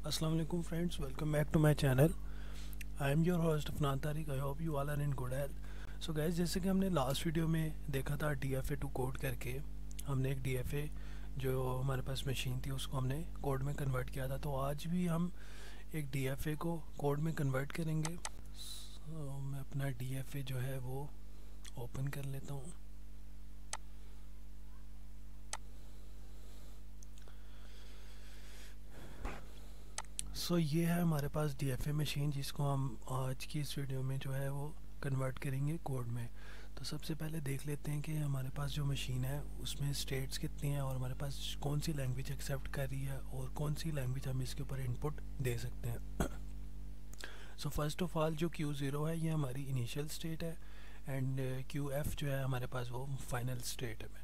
Assalamu alaikum friends, welcome back to my channel. I am your host Afnan Tariq. I hope you all are in good health. So guys, जैसे कि हमने last video में देखा था DFA to code करके, हमने एक DFA जो हमारे पास मशीन थी उसको हमने कोड में कन्वर्ट किया था। तो आज भी हम एक DFA को कोड में कन्वर्ट करेंगे। मैं अपना DFA जो है वो ओपन कर लेता हूँ। ये है हमारे पास DFA मशीन जिसको हम आज की इस वीडियो में जो है वो कन्वर्ट करेंगे कोड में। तो सबसे पहले देख लेते हैं कि हमारे पास जो मशीन है उसमें स्टेट्स कितनी हैं और हमारे पास कौन सी लैंग्वेज एक्सेप्ट कर रही है और कौन सी लैंग्वेज हम इसके ऊपर इनपुट दे सकते हैं। फर्स्ट ऑफ ऑल जो Q0 है ये हमारी इनिशियल स्टेट है एंड QF जो है हमारे पास वो फाइनल स्टेट है।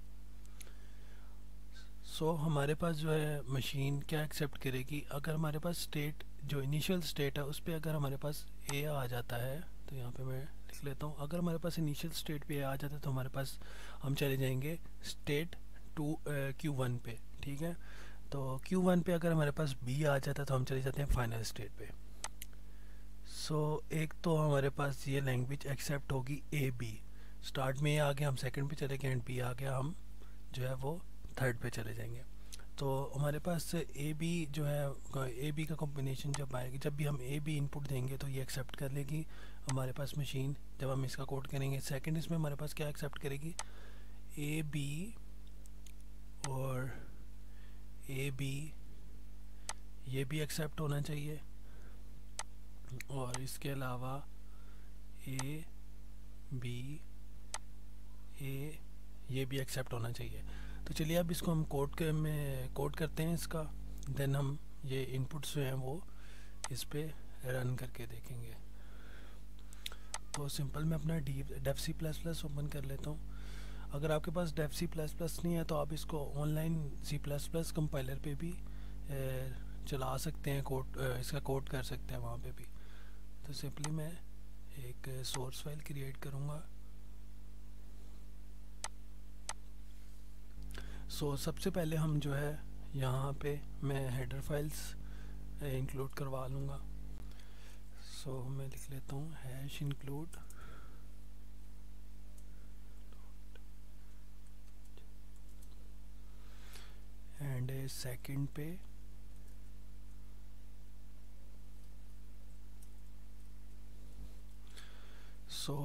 हमारे पास जो है मशीन क्या एक्सेप्ट करेगी, अगर हमारे पास स्टेट जो इनिशियल स्टेट है उस पर अगर हमारे पास ए आ जाता है, तो यहाँ पे मैं लिख लेता हूँ, अगर हमारे पास इनिशियल स्टेट पे ए आ जाता है तो हमारे पास हम चले जाएंगे स्टेट Q1 पे। ठीक है, तो Q1 पे अगर हमारे पास बी आ जाता है तो हम चले जाते हैं फाइनल स्टेट पे। एक तो हमारे पास ये लैंग्वेज एक्सेप्ट होगी ए बी, स्टार्ट में ए आ गया हम सेकंड पे चले गए एंड बी आ गया हम जो है वो थर्ड पे चले जाएंगे। तो हमारे पास ए बी जो है ए बी का कॉम्बिनेशन जब आएगी, जब भी हम ए बी इनपुट देंगे तो ये एक्सेप्ट कर लेगी हमारे पास मशीन जब हम इसका कोड करेंगे। सेकंड इसमें हमारे पास क्या एक्सेप्ट करेगी, ए बी और ए बी ये भी एक्सेप्ट होना चाहिए और इसके अलावा ए बी ए ये भी एक्सेप्ट होना चाहिए। तो चलिए अब इसको हम कोड करते हैं इसका, देन हम ये इनपुट्स जो हैं वो इस पे रन करके देखेंगे। तो सिंपल मैं अपना Dev C plus plus open कर लेता हूँ। अगर आपके पास डेफ सी प्लस प्लस नहीं है तो आप इसको online C plus plus compiler पे भी चला सकते हैं, इसका कोड कर सकते हैं वहाँ पे भी। तो सिंपली मैं एक सोर्स फाइल क्रिएट करूँगा। सबसे पहले हम जो है यहाँ पे मैं हेडर फाइल्स इंक्लूड करवा लूँगा। मैं लिख लेता हूँ हैश इंक्लूड एंड सेकंड पे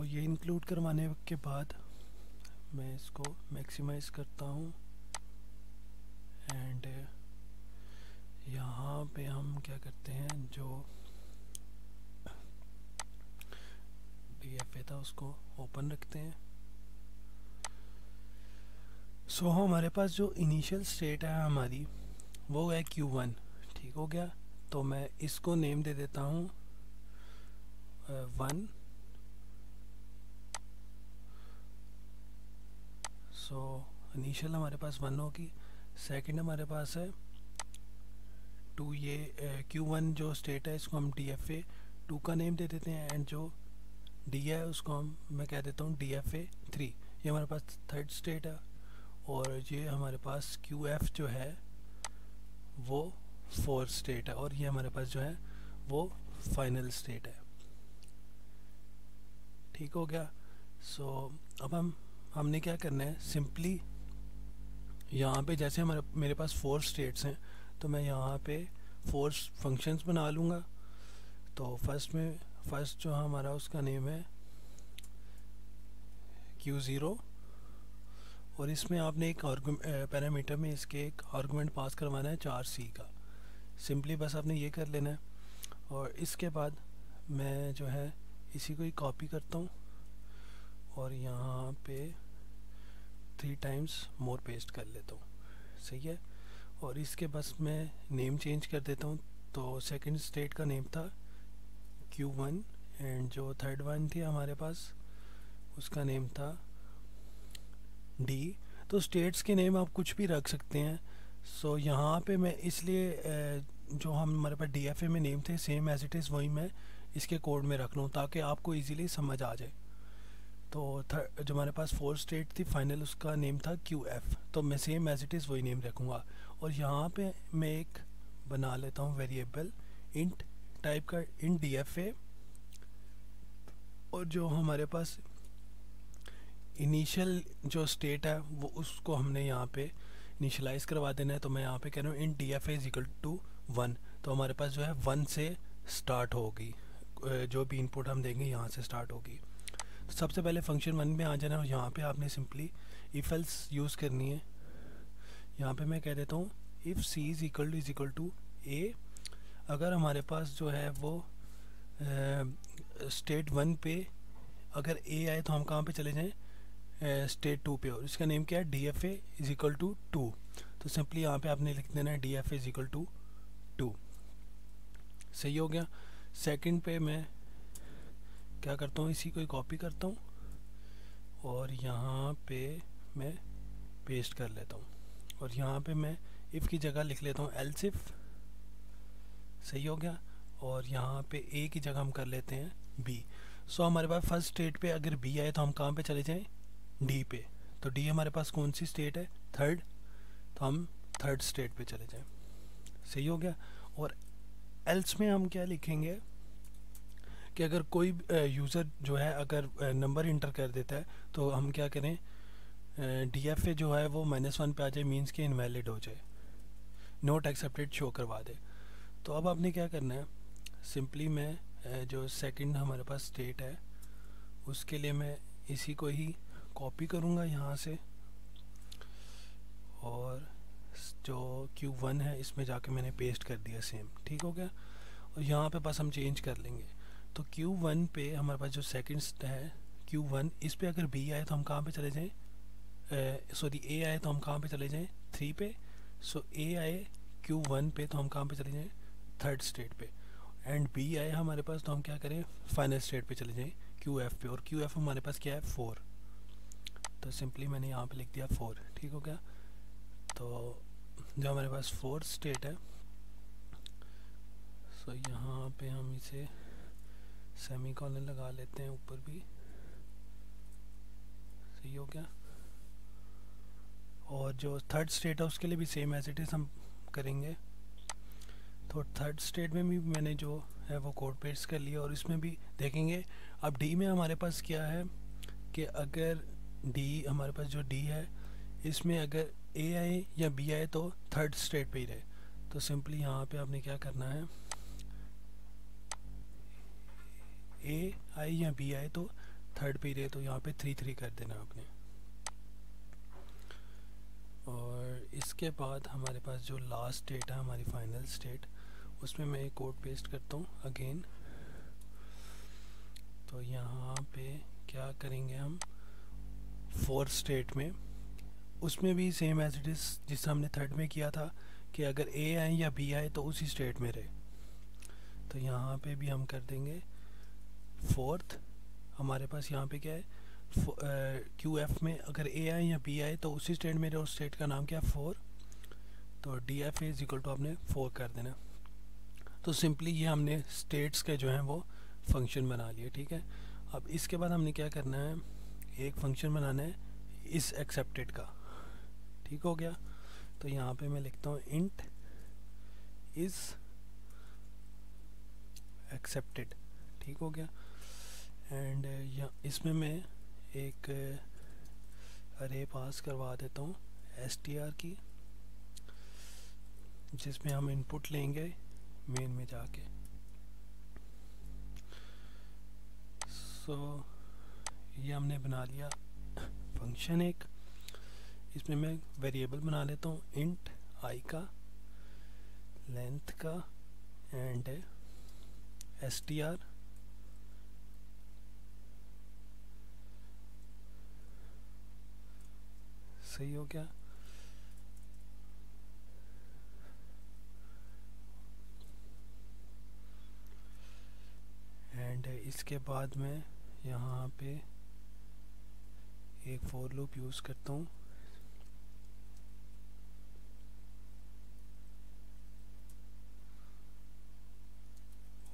ये इंक्लूड करवाने के बाद मैं इसको मैक्सिमाइज करता हूँ एंड यहाँ पे हम क्या करते हैं, जो DFA था उसको ओपन रखते हैं। हमारे पास जो इनिशियल स्टेट है हमारी वो है Q1। ठीक हो गया, तो मैं इसको नेम दे देता हूँ 1। इनिशियल हमारे पास 1 होगी, सेकंड हमारे पास है 2। ये Q1 जो स्टेट है इसको हम DFA 2 का नेम दे देते हैं एंड जो D है उसको मैं कह देता हूँ DFA 3। ये हमारे पास थर्ड स्टेट है और ये हमारे पास QF जो है वो फोर्थ स्टेट है और ये हमारे पास जो है वो फाइनल स्टेट है। ठीक हो गया। अब हमने क्या करना है, सिंपली यहाँ पे जैसे मेरे पास 4 स्टेट्स हैं तो मैं यहाँ पे 4 फंक्शंस बना लूँगा। तो फर्स्ट जो हमारा उसका नेम है Q0 और इसमें आपने एक पैरामीटर में इसके एक आर्गुमेंट पास करवाना है 4C का। सिंपली बस आपने ये कर लेना है और इसके बाद मैं जो है इसी को ही कॉपी करता हूँ और यहाँ पे 3 टाइम्स मोर पेस्ट कर लेता हूँ। सही है, और इसके बस मैं नेम चेंज कर देता हूँ। तो सेकंड स्टेट का नेम था Q1 एंड जो थर्ड वन थी हमारे पास उसका नेम था D। तो स्टेट्स के नेम आप कुछ भी रख सकते हैं। यहाँ पे मैं इसलिए जो हमारे पास DFA में नेम थे सेम एज इट इज़ वही मैं इसके कोड में रख लूँ ताकि आपको इजीली समझ आ जाए। तो जो हमारे पास 4 स्टेट थी फाइनल उसका नेम था QF, तो मैं सेम एज इट इज़ वही नेम रखूँगा। और यहाँ पे मैं एक बना लेता हूँ वेरिएबल इंट टाइप का इंट DFA, और जो हमारे पास इनिशियल जो स्टेट है वो उसको हमने यहाँ पे इनिशलाइज करवा देना है। तो मैं यहाँ पे कह रहा हूँ int DFA is equal to 1। तो हमारे पास जो है 1 से स्टार्ट होगी, जो भी इनपुट हम देंगे यहाँ से स्टार्ट होगी। तो सबसे पहले फंक्शन 1 में आ जाना है और यहाँ पे आपने सिंपली इफ एल्स यूज़ करनी है। यहाँ पे मैं कह देता हूँ if C is equal to A। अगर हमारे पास जो है वो स्टेट 1 पे अगर A आए तो हम कहाँ पे चले जाएं, स्टेट 2 पे, और इसका नेम क्या है, DFA इज़ इक्वल टू 2। तो सिंपली यहाँ पे आपने लिख देना है DFA इज़ इक्वल टू 2। सही हो गया। सेकंड पे मैं क्या करता हूँ, इसी को ही कॉपी करता हूँ और यहाँ पे मैं पेस्ट कर लेता हूँ, और यहाँ पे मैं इफ़ की जगह लिख लेता हूँ एल्स इफ। सही हो गया। और यहाँ पे A की जगह हम कर लेते हैं B। सो हमारे पास फर्स्ट स्टेट पे अगर B आए तो हम कहाँ पे चले जाएं, D पे। तो D हमारे पास कौन सी स्टेट है, थर्ड, तो हम थर्ड स्टेट पे चले जाएं। सही हो गया। और एल्स में हम क्या लिखेंगे कि अगर कोई यूज़र जो है अगर नंबर इंटर कर देता है तो हम क्या करें, DFA जो है वो -1 पे आ जाए, मीन्स के इनवैलिड हो जाए, नोट एक्सेप्टेड शो करवा दे। तो अब आपने क्या करना है, सिंपली मैं जो सेकंड हमारे पास स्टेट है उसके लिए मैं इसी को ही कॉपी करूँगा यहाँ से, और जो Q1 है इसमें जाके मैंने पेस्ट कर दिया सेम। ठीक हो गया। और यहाँ पे बस हम चेंज कर लेंगे। तो Q1 पे हमारे पास जो सेकंड है Q1, इस पे अगर B आए तो हम कहाँ पे चले जाएं, सॉरी A आए तो हम कहाँ पे चले जाएं, 3 पे। सो A आए Q1 पे तो हम कहाँ पे चले जाएं, थर्ड स्टेट पे। एंड B आए हमारे पास तो हम क्या करें, फाइनल स्टेट पे चले जाएं, QF पे। और QF हमारे पास क्या है, 4। तो सिंपली मैंने यहाँ पे लिख दिया 4। ठीक हो गया। तो जो हमारे पास फोर्थ स्टेट है, सो यहाँ पे हम इसे सेमीकोलन लगा लेते हैं ऊपर भी। सही हो गया। और जो थर्ड स्टेट है उसके लिए भी सेम एज इट इज़ हम करेंगे। तो थर्ड स्टेट में भी मैंने जो है वो कोड पेस्ट कर लिया, और इसमें भी देखेंगे। अब D में हमारे पास क्या है कि अगर D हमारे पास जो D है इसमें अगर A आए या B आए तो थर्ड स्टेट पे ही रहे। तो सिंपली यहाँ पे आपने क्या करना है, A आए या B आए तो थर्ड पे ही रहे, तो यहाँ पे 3 कर देना आपने। और इसके बाद हमारे पास जो लास्ट स्टेट है हमारी फाइनल स्टेट, उसमें मैं एक कोड पेस्ट करता हूँ अगेन। तो यहाँ पे क्या करेंगे हम, फोर्थ स्टेट में उसमें भी सेम एज इट इज़ जिस हमने थर्ड में किया था कि अगर A आए या B आए तो उसी स्टेट में रहे। तो यहाँ पे भी हम कर देंगे फोर्थ। हमारे पास यहाँ पे क्या है, QF में अगर A आए या B आए तो उसी स्टेट में रहे, उस स्टेट का नाम क्या है, 4। तो DFA इज इक्वल टू आपने 4 कर देना। तो सिंपली ये हमने स्टेट्स के जो हैं वो फंक्शन बना लिए। ठीक है। अब इसके बाद हमने क्या करना है, एक फंक्शन बनाना है इस एक्सेप्टेड का। ठीक हो गया। तो यहाँ पे मैं लिखता हूँ इंट इज एक्सेप्टेड। ठीक हो गया। एंड इसमें मैं एक अरे पास करवा देता हूँ str की, जिसमें हम इनपुट लेंगे मेन में जाके। सो ये हमने बना लिया फंक्शन एक। इसमें मैं वेरिएबल बना लेता हूँ इंट I का, लेंथ का, एंड str। सही हो गया। एंड इसके बाद मैं यहाँ पे एक फॉर लूप यूज़ करता हूँ।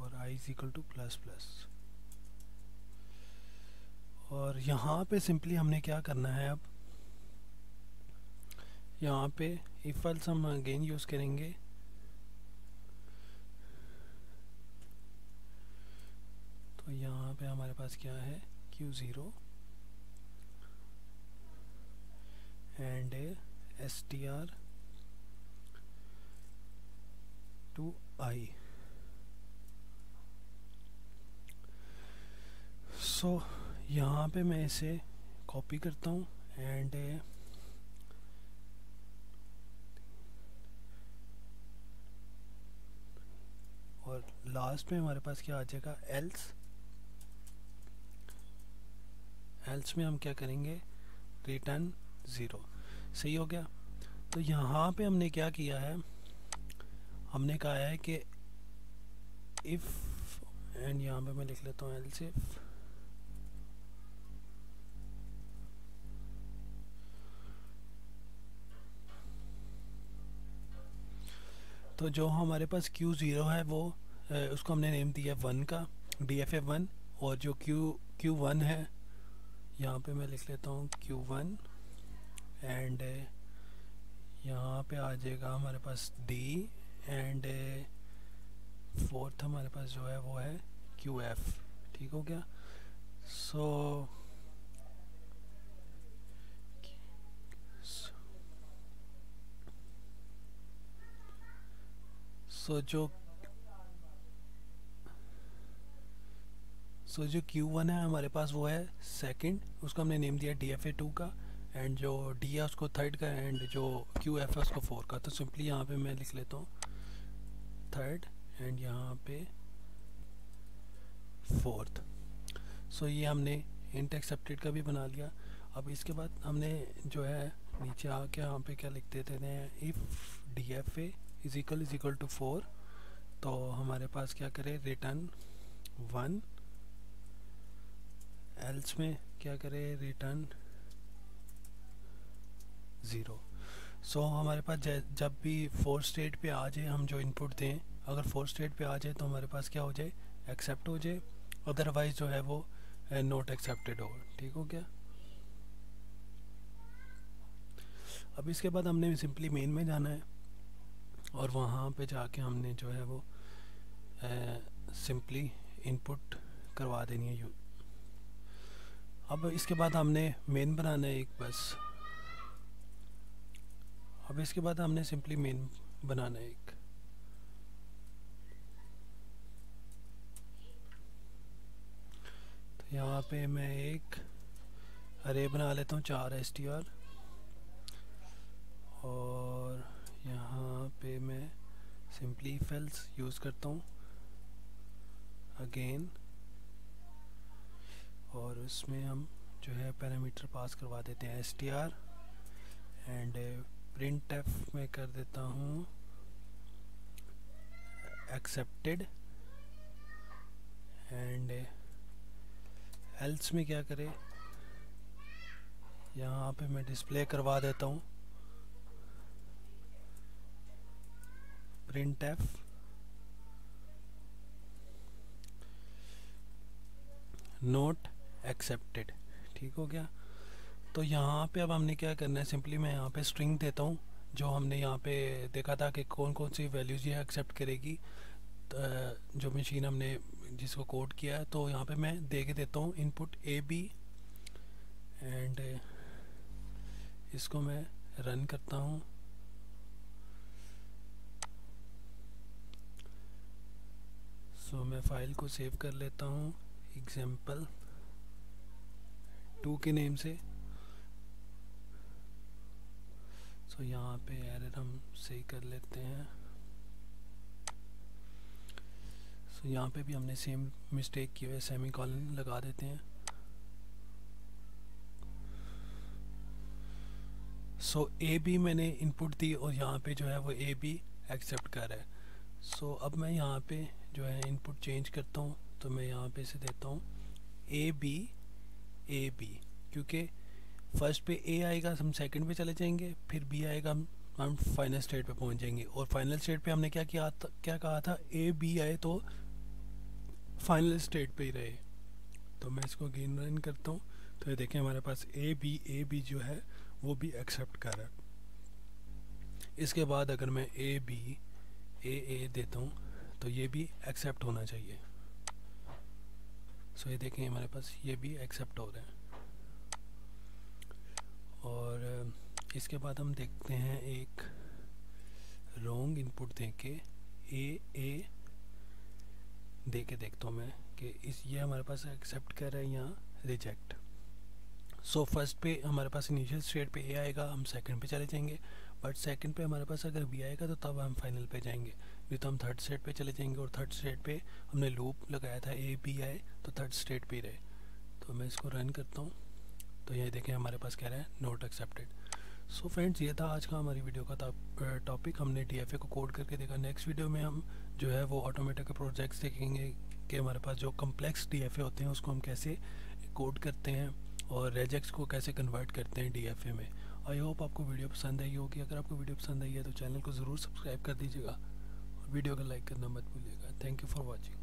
और I is equal two plus plus. और यहाँ पे सिंपली हमने क्या करना है, अब यहाँ पे इफ एल्स हम अगेन यूज़ करेंगे। पे हमारे पास क्या है, Q0 and str to I। सो यहाँ पे मैं इसे कॉपी करता हूँ एंड और लास्ट में हमारे पास क्या आ जाएगा, एल्स में हम क्या करेंगे, रिटर्न 0। सही हो गया। तो यहाँ पे हमने क्या किया है, हमने कहा है कि इफ़, एंड यहाँ पे मैं लिख लेता हूँ एल्स इफ, तो जो हमारे पास Q0 है वो उसको हमने नेम दिया 1 का, DFA1। और जो Q1 है, यहाँ पे मैं लिख लेता हूँ Q1 एंड यहाँ पे आ जाएगा हमारे पास D एंड फोर्थ हमारे पास जो है वो है QF। ठीक हो गया। सो जो Q1 है हमारे पास वो है सेकंड, उसको हमने नेम दिया DFA2 का, एंड जो D है उसको थर्ड का, एंड जो QF है उसको 4 का। तो सिंपली यहाँ पे मैं लिख लेता हूँ थर्ड एंड यहाँ पे फोर्थ। सो ये हमने इंट एक्सेप्टेड का भी बना लिया। अब इसके बाद हमने जो है नीचे आके यहाँ पे क्या लिख देते हैं, if DFA is equal to 4, तो हमारे पास क्या करे, रिटर्न 1। एल्स में क्या करे, रिटर्न 0। सो हमारे पास जब भी 4 स्टेट पे आ जाए, हम जो इनपुट दें, अगर 4 स्टेट पे आ जाए तो हमारे पास क्या हो जाए, एक्सेप्ट हो जाए, अदरवाइज जो है वो नोट एक्सेप्टेड हो। ठीक हो गया। अब इसके बाद हमने सिंपली मेन में जाना है और वहाँ पे जाके हमने जो है वो सिंपली इनपुट करवा देनी है। अब इसके बाद हमने मेन बनाना है एक बस। अब इसके बाद हमने सिंपली मेन बनाना है एक। तो यहाँ पे मैं एक अरे बना लेता हूँ 4 str, और यहाँ पे मैं सिंपली इफ एल्स यूज़ करता हूँ अगेन, और उसमें हम जो है पैरामीटर पास करवा देते हैं str एंड printf में कर देता हूँ एक्सेप्टेड, एंड एल्स में क्या करे, यहाँ पे मैं डिस्प्ले करवा देता हूँ printf नोट एक्सेप्टेड। ठीक हो गया। तो यहाँ पे अब हमने क्या करना है, सिंपली मैं यहाँ पे स्ट्रिंग देता हूँ, जो हमने यहाँ पे देखा था कि कौन कौन सी वैल्यूज़ ये एक्सेप्ट करेगी, तो जो मशीन हमने जिसको कोड किया है, तो यहाँ पे मैं दे के देता हूँ इनपुट AB, एंड इसको मैं रन करता हूँ। सो मैं फाइल को सेव कर लेता हूँ example2 के नेम से। सो यहाँ पे एरर हम सही कर लेते हैं। सो यहाँ पे भी हमने सेम मिस्टेक की हुई है, सेमीकोलन लगा देते हैं। सो AB मैंने इनपुट दी और यहाँ पे जो है वो AB एक्सेप्ट कर रहा है। सो अब मैं यहाँ पे जो है इनपुट चेंज करता हूँ, तो मैं यहाँ पे से देता हूँ AB, क्योंकि फर्स्ट पे A आएगा हम सेकंड पे चले जाएंगे, फिर B आएगा हम फाइनल स्टेट पे पहुँच जाएंगे। और फाइनल स्टेट पे हमने क्या किया था, क्या कहा था, AB आए तो फाइनल स्टेट पे ही रहे। तो मैं इसको अगेन रन करता हूँ, तो ये देखें हमारे पास AB जो है वो भी एक्सेप्ट कर रहा है। इसके बाद अगर मैं AB AA देता हूँ तो ये भी एक्सेप्ट होना चाहिए। सो ये देखें हमारे पास ये भी एक्सेप्ट हो रहे हैं। और इसके बाद हम देखते हैं एक रॉन्ग इनपुट दे के ए दे के देखता हूँ मैं कि ये हमारे पास एक्सेप्ट कर रहा है या रिजेक्ट। सो फर्स्ट पे हमारे पास इनिशियल स्टेट पे ए आएगा, हम सेकंड पे चले जाएंगे, बट सेकंड पे हमारे पास अगर बी आएगा तो तब हम फाइनल पे जाएंगे। नहीं तो हम थर्ड स्टेट पे चले जाएंगे, और थर्ड स्टेट पे हमने लूप लगाया था ए बी आए तो थर्ड स्टेट पे रहे। तो मैं इसको रन करता हूँ, तो ये देखें हमारे पास कह रहा है नोट एक्सेप्टेड। सो फ्रेंड्स, ये था आज का हमारी वीडियो का टॉपिक। हमने DFA को कोड करके देखा। नेक्स्ट वीडियो में हम जो है वो ऑटोमेटिक के प्रोजेक्ट्स देखेंगे कि हमारे पास जो कम्प्लेक्स DFA होते हैं उसको हम कैसे कोड करते हैं और रेजेक्ट्स को कैसे कन्वर्ट करते हैं DFA में। आई होप आपको वीडियो पसंद आई होगी। अगर आपको वीडियो पसंद आई है तो चैनल को ज़रूर सब्सक्राइब कर दीजिएगा और वीडियो को लाइक करना मत भूलिएगा। Thank you for watching.